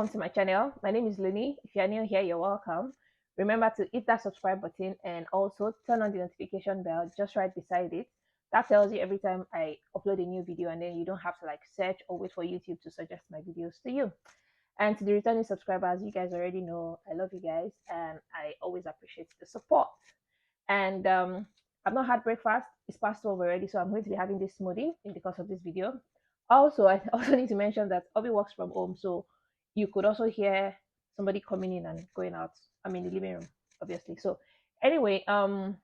welcome to my channel. My name is Luni. If you're new here, you're welcome. Remember to hit that subscribe button and also turn on the notification bell just right beside it. That tells you every time I upload a new video, and then you don't have to like search or wait for YouTube to suggest my videos to you. And to the returning subscribers, you guys already know I love you guys and I always appreciate the support. And I've not had breakfast. It's past 12 already, so I'm going to be having this smoothie in the course of this video. Also, I also need to mention that Obi works from home, so you could also hear somebody coming in and going out. I'm in the living room, obviously. So anyway, so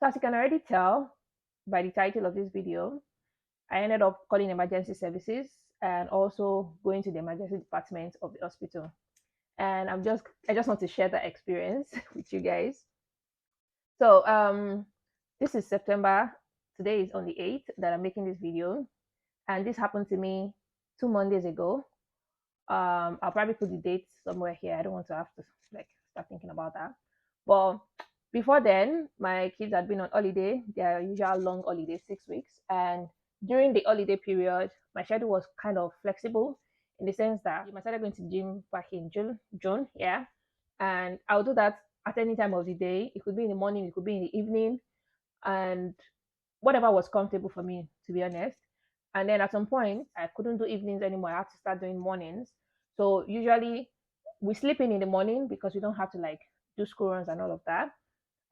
as you can already tell by the title of this video, I ended up calling emergency services and also going to the emergency department of the hospital. And I just want to share that experience with you guys. So this is September. Today is on the 8th that I'm making this video, and this happened to me 2 Mondays ago. I'll probably put the date somewhere here. I don't want to have to like start thinking about that. But before then, my kids had been on holiday, their usual long holiday, 6 weeks. And during the holiday period, my schedule was kind of flexible in the sense that I started going to the gym back in June, yeah. And I'll do that at any time of the day. It could be in the morning, it could be in the evening, and whatever was comfortable for me, to be honest. And then at some point, I couldn't do evenings anymore. I had to start doing mornings. So usually we sleep in the morning because we don't have to like do school runs and all of that.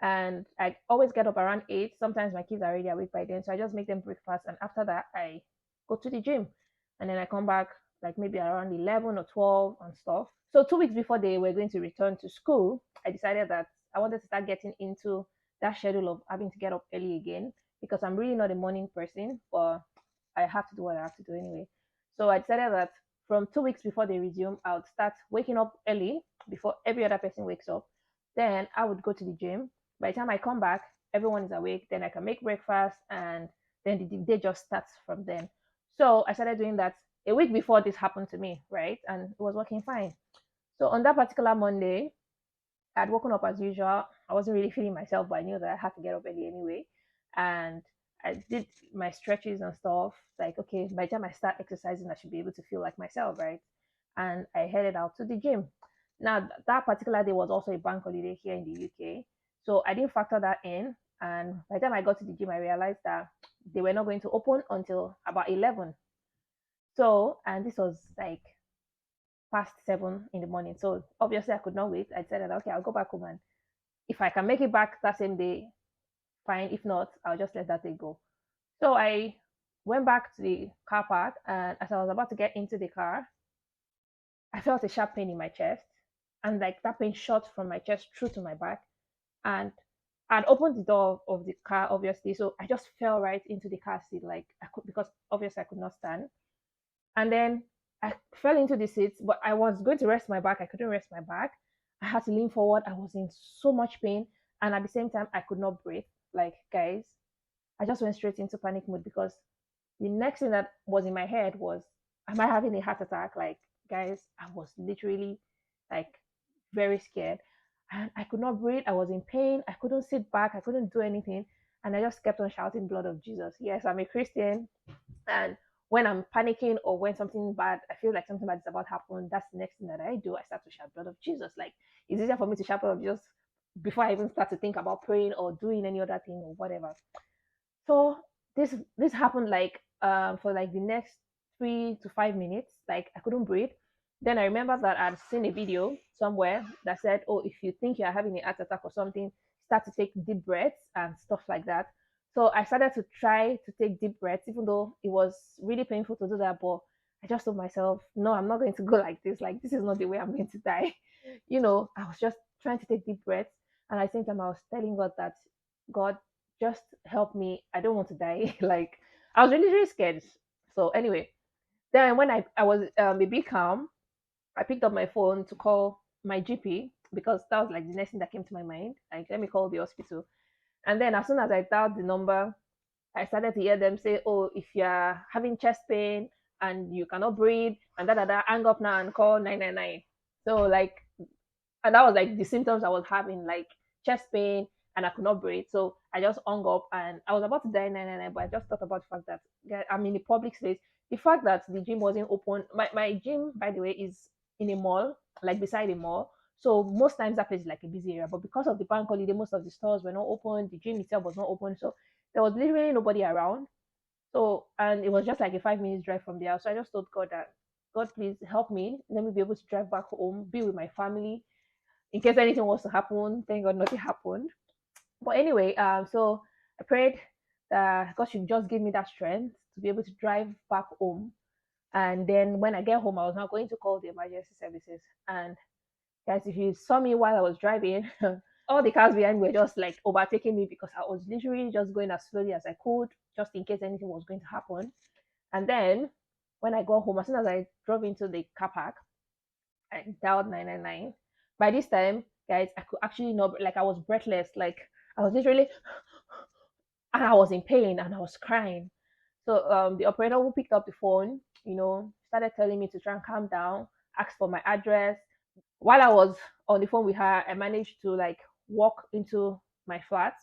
And I always get up around 8. Sometimes my kids are already awake by then. So I just make them breakfast. And after that, I go to the gym. And then I come back like maybe around 11 or 12 and stuff. So 2 weeks before they were going to return to school, I decided that I wanted to start getting into that schedule of having to get up early again because I'm really not a morning person, but I have to do what I have to do anyway. So I decided that from 2 weeks before they resume, I would start waking up early before every other person wakes up. Then I would go to the gym. By the time I come back, everyone is awake. Then I can make breakfast, and then the day just starts from then. So I started doing that a week before this happened to me, right? And it was working fine. So on that particular Monday, I'd woken up as usual. I wasn't really feeling myself, but I knew that I had to get up early anyway. And I did my stretches and stuff. Like, okay, by the time I start exercising, I should be able to feel like myself, right? And I headed out to the gym. Now, that particular day was also a bank holiday here in the UK. So I didn't factor that in. And by the time I got to the gym, I realized that they were not going to open until about 11. So, and this was like past 7 in the morning. So obviously I could not wait. I said, okay, I'll go back home, and if I can make it back that same day, fine. If not, I'll just let that day go. So I went back to the car park, and as I was about to get into the car, I felt a sharp pain in my chest, and like that pain shot from my chest through to my back. And I'd opened the door of the car, obviously, so I just fell right into the car seat, like I could, because obviously I could not stand. And then I fell into the seat, but I was going to rest my back. I couldn't rest my back. I had to lean forward. I was in so much pain, and at the same time, I could not breathe. Like, guys, I just went straight into panic mode because the next thing that was in my head was, am I having a heart attack? Like, guys, I was literally like very scared, and I could not breathe. I was in pain. I couldn't sit back. I couldn't do anything. And I just kept on shouting, blood of Jesus. Yes, I'm a Christian. And when I'm panicking or when something bad, I feel like something bad is about to happen, that's the next thing that I do. I start to shout blood of Jesus. Like, it's easier for me to shout blood of Jesus before I even start to think about praying or doing any other thing or whatever. So this happened like for like the next 3 to 5 minutes. Like I couldn't breathe. Then I remember that I'd seen a video somewhere that said, "Oh, if you think you're having a heart attack or something, start to take deep breaths and stuff like that." So I started to try to take deep breaths, even though it was really painful to do that. But I just told myself, "No, I'm not going to go like this. Like this is not the way I'm going to die." I was just trying to take deep breaths, and I think I was telling God that, God, just help me. I don't want to die. Like I was really, really scared. So anyway, then when I was a bit calm, I picked up my phone to call my GP because that was like the next thing that came to my mind. Like, let me call the hospital. And then as soon as I dialed the number, I started to hear them say, "Oh, if you're having chest pain and you cannot breathe and hang up now and call 999." So like, and that was like the symptoms I was having, like chest pain, and I could not breathe. So I just hung up, and I was about to die 999, but I just thought about the fact that I'm in a public space. The fact that the gym wasn't open. My gym, by the way, is in a mall, like beside a mall. So most times that place is like a busy area. But because of the bank holiday, most of the stores were not open. The gym itself was not open. So there was literally nobody around. So and it was just like a 5 minutes drive from there. So I just told God that, God, please help me. Let me be able to drive back home, be with my family in case anything was to happen. Thank God nothing happened. But anyway, so I prayed that God should just give me that strength to be able to drive back home. And then when I get home, I was now going to call the emergency services. And guys, if you saw me while I was driving, all the cars behind me were just like overtaking me because I was literally just going as slowly as I could, just in case anything was going to happen. And then when I got home, as soon as I drove into the car park, I dialed 999. By this time, guys, I could actually not, like, I was breathless. Like, I was literally, and I was in pain and I was crying. So the operator who picked up the phone, started telling me to try and calm down, asked for my address. While I was on the phone with her, I managed to like walk into my flat,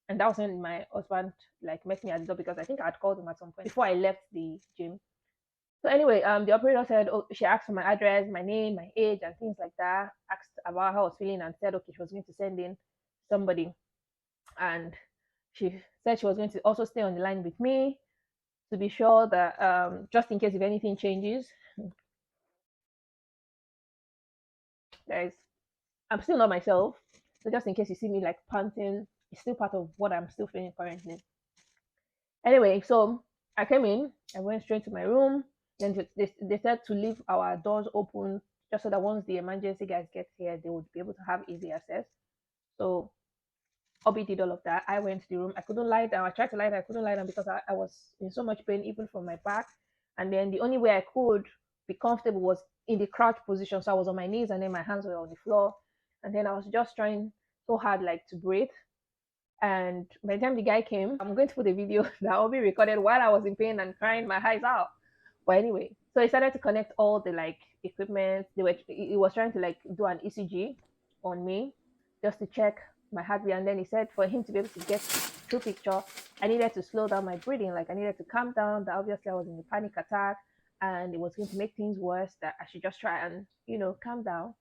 and that was when my husband like met me at the door because I think I had called him at some point before I left the gym. So anyway, the operator said, oh, she asked for my address, my name, my age, and things like that. Asked about how I was feeling and said, okay, she was going to send in somebody, and she said she was going to also stay on the line with me to be sure that just in case if anything changes, guys, I'm still not myself. So just in case you see me like panting, it's still part of what I'm still feeling currently. Anyway, so I came in, I went straight to my room. Then they said to leave our doors open just so that once the emergency guys get here, they would be able to have easy access. So Obi did all of that. I went to the room. I couldn't lie down. I tried to lie down. I couldn't lie down because I was in so much pain, even from my back. And then the only way I could be comfortable was in the crouch position. So I was on my knees and then my hands were on the floor. And then I was just trying so hard, like, to breathe. And by the time the guy came, I'm going to put a video that Obi recorded while I was in pain and crying my eyes out. But anyway, so he started to connect all the like equipment. He was trying to like do an ECG on me just to check my heartbeat. And then he said for him to be able to get true picture, I needed to slow down my breathing. Like I needed to calm down. That obviously I was in a panic attack and it was going to make things worse. That I should just try and calm down.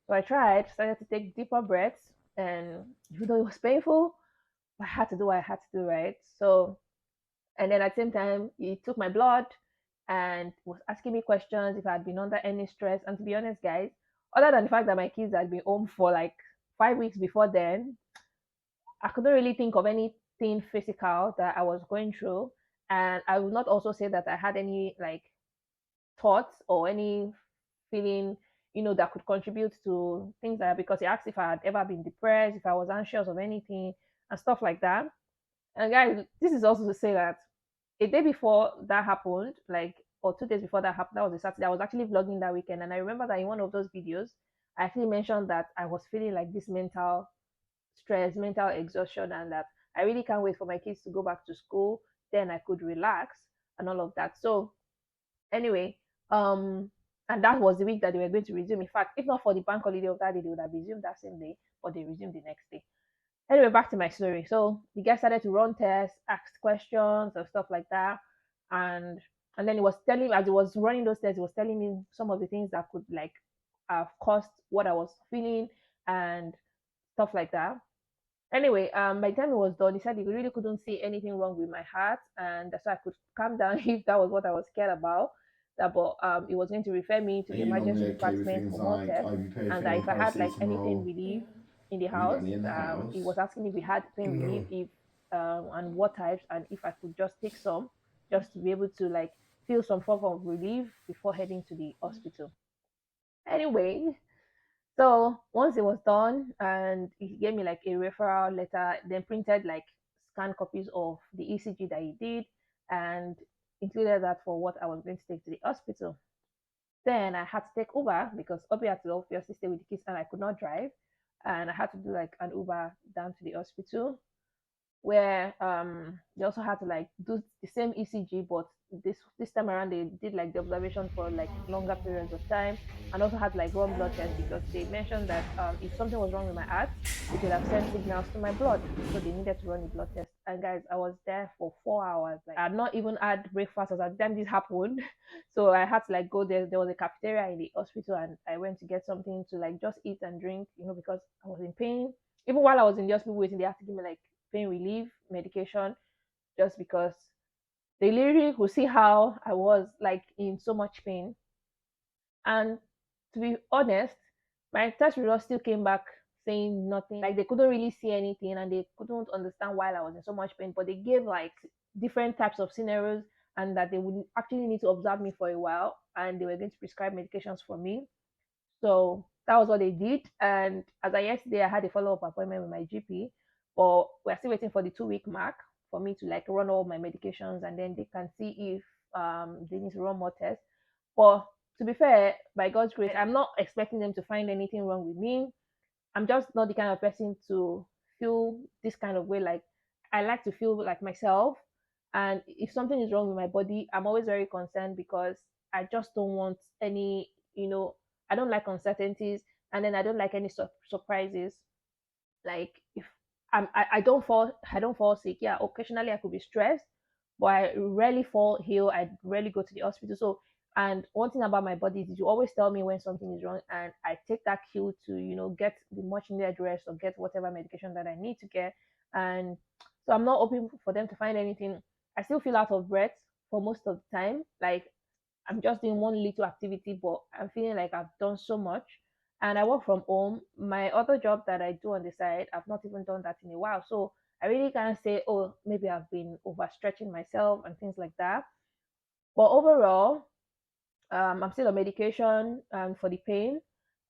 So I tried, started to take deeper breaths, and even though it was painful, I had to do what I had to do, right? So, and then at the same time, he took my blood and was asking me questions if I had been under any stress. And to be honest, guys, other than the fact that my kids had been home for like 5 weeks before then, I couldn't really think of anything physical that I was going through. And I would not also say that I had any like thoughts or any feeling, that could contribute to things like that because he asked if I had ever been depressed, if I was anxious of anything, and stuff like that. And guys, this is also to say that a day before that happened, like, or 2 days before that happened, that was a Saturday, I was actually vlogging that weekend. And I remember that in one of those videos, I actually mentioned that I was feeling like this mental stress, mental exhaustion, and that I really can't wait for my kids to go back to school. Then I could relax and all of that. So anyway, and that was the week that they were going to resume. In fact, if not for the bank holiday of that day, they would have resumed that same day, but they resumed the next day. Anyway, back to my story. So the guy started to run tests, ask questions and stuff like that. And and then he was telling as he was running those tests, he was telling me some of the things that could like have caused what I was feeling and stuff like that. Anyway, by the time it was done, he said he really couldn't see anything wrong with my heart, and that's why I could calm down if that was what I was scared about. That, but he was going to refer me to Are the you emergency normally okay with department things for more like tests, and that ibuprofen or if I had like anything paracetamol? relief in the Have you got house, any in the he house? was asking if we had pain relief, No. if and what types, and if I could just take some, just to be able to like feel some form of relief before heading to the hospital. Anyway, so once it was done, and he gave me like a referral letter, then printed like scanned copies of the ECG that he did, and included that for what I was going to take to the hospital. Then I had to take Uber because Obi had to obviously stay with the kids, and I could not drive, and I had to do like an Uber down to the hospital. where they also had to like do the same ECG, but this time around they did like the observation for like longer periods of time, and also had like run blood tests because they mentioned that if something was wrong with my heart, it would have sent signals to my blood, so they needed to run the blood test. And guys, I was there for 4 hours. Like I had not even had breakfast as at the time this happened, so I had to like go there. There was a cafeteria in the hospital, and I went to get something to like just eat and drink, because I was in pain. Even while I was in the hospital waiting, they had to give me like pain relief medication just because they literally could see how I was like in so much pain. And to be honest, my test results still came back saying nothing. Like they couldn't really see anything and they couldn't understand why I was in so much pain. But they gave like different types of scenarios and that they would actually need to observe me for a while and they were going to prescribe medications for me. So that was what they did. And as I yesterday, I had a follow up appointment with my GP, but we're still waiting for the 2 week mark for me to like run all my medications and then they can see if they need to run more tests. But to be fair, by God's grace, I'm not expecting them to find anything wrong with me. I'm just not the kind of person to feel this kind of way. Like I like to feel like myself. And if something is wrong with my body, I'm always very concerned because I just don't want any, I don't like uncertainties and then I don't like any surprises. Like if I don't fall sick. Yeah, occasionally I could be stressed, but I rarely fall ill. I rarely go to the hospital. So, and one thing about my body is you always tell me when something is wrong, and I take that cue to get the much needed rest or get whatever medication that I need to get. And so I'm not hoping for them to find anything. I still feel out of breath for most of the time. Like I'm just doing one little activity, but I'm feeling like I've done so much. And I work from home. My other job that I do on the side, I've not even done that in a while. So I really can't say, oh, maybe I've been overstretching myself and things like that. But overall, I'm still on medication for the pain,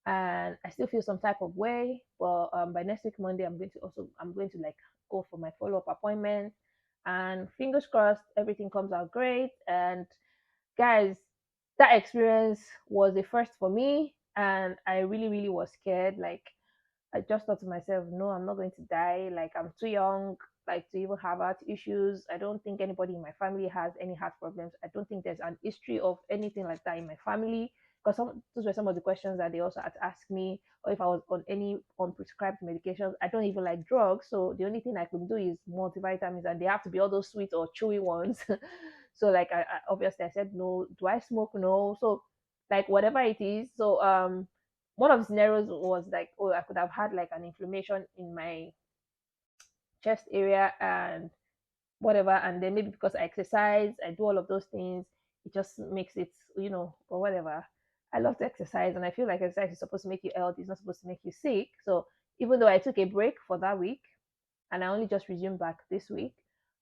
and I still feel some type of way. But by next week Monday, I'm going to like go for my follow up appointment, and fingers crossed everything comes out great. And guys, that experience was a first for me, and I really, really was scared. Like, I just thought to myself, no, I'm not going to die. Like, I'm too young, like, to even have heart issues. I don't think anybody in my family has any heart problems. I don't think there's an history of anything like that in my family. Because those were some of the questions that they also had to ask me, or if I was on any unprescribed medications. I don't even like drugs, so the only thing I could do is multivitamins, and they have to be all those sweet or chewy ones. So, like, I obviously I said no. Do I smoke? No. So, like, whatever it is. So, one of the scenarios was like, oh, I could have had like an inflammation in my chest area and whatever, and then maybe because I exercise, I do all of those things, it just makes it, or whatever. I love to exercise, and I feel like exercise is supposed to make you healthy. It's not supposed to make you sick. So even though I took a break for that week, and I only just resumed back this week,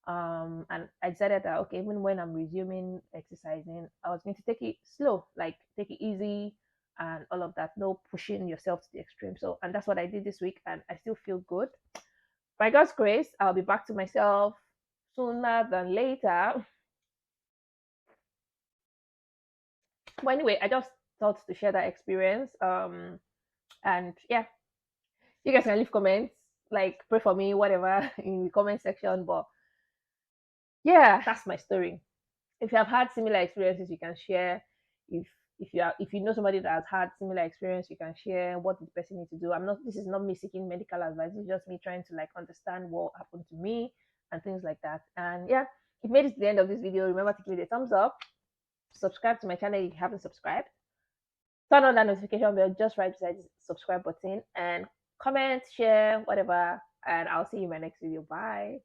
and I decided that okay, even when I'm resuming exercising, I was going to take it slow, like take it easy, and all of that. No pushing yourself to the extreme. So, and that's what I did this week, and I still feel good. By God's grace, I'll be back to myself sooner than later. But anyway, I just thought to share that experience. And yeah, you guys can leave comments, like pray for me, whatever, in the comment section. But yeah, that's my story. If you have had similar experiences, you can share. If you know somebody that has had similar experience, you can share what the person needs to do. This is not me seeking medical advice. It's just me trying to like understand what happened to me and things like that. And yeah, if you made it to the end of this video, remember to give it a thumbs up, subscribe to my channel if you haven't subscribed, turn on that notification bell just right beside the subscribe button, and comment, share, whatever. And I'll see you in my next video. Bye.